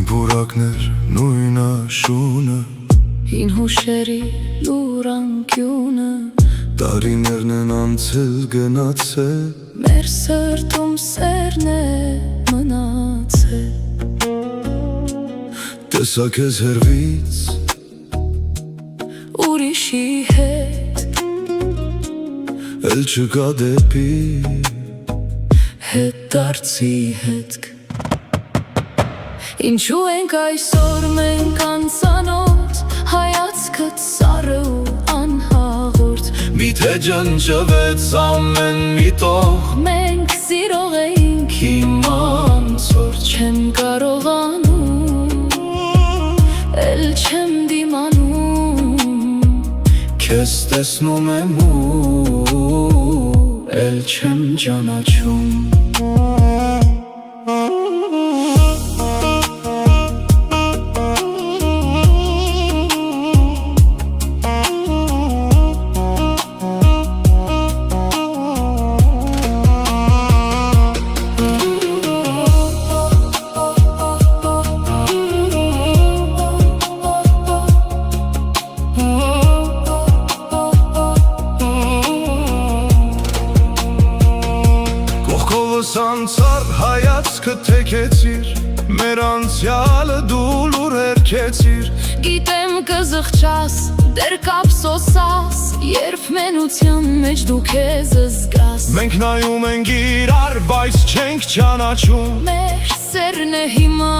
Բուրակներ, նույն աշունը, հին հուշերի լուրանքյունը, տարիներն են անցել գնացել, մեր սրտում սերն է մնացել։ Տեսա քեզ հեռվից, ուրիշի հետ, էլ չկա դեպի հետ դարձի հետք։ Ինչու ենք այսօր մենք անծանոթ, հայացքդ սառը ու անհաղորդ, Միթե ջնջվեց ամեն մի տող, մենք սիրող էինք հիմա անցորդ չեմ կարողանում, էլ չեմ դիմանում, Քեզ տեսնում եմ ու էլ չեմ ճանաչում Անցար հայացքը թեքեցիր, մեր անցյալը դու լուր հերքեցիր Գիտեմ կզղջաս, դեր կապսոսաս, երբ մենության մեջ դու քեզ զգաս Մենք նայում ենք իրար, բայց չենք ճանաչում Մեր սերն է հիմա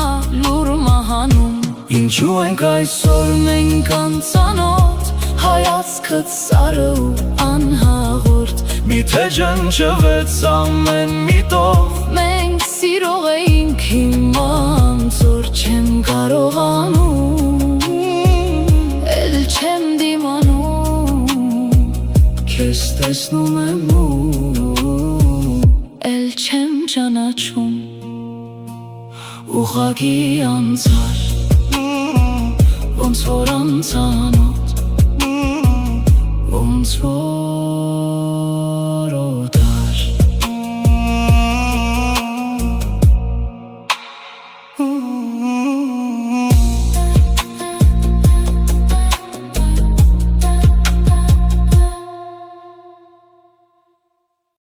լուր մահանում Ինչու ենք այսօր մենք անծանոթ, հայացքդ սառը ու անհաղորդ Միթե ջնջվեց ամեն մի տող, մենք սիրող էինք հիմա անցորդ չեմ կարողանում, էլ չեմ դիմանում, քեզ տեսնում եմ ու էլ չեմ ճանաչում, ուղղակի անցար, ոնց որ անծանոթ, ոնց որ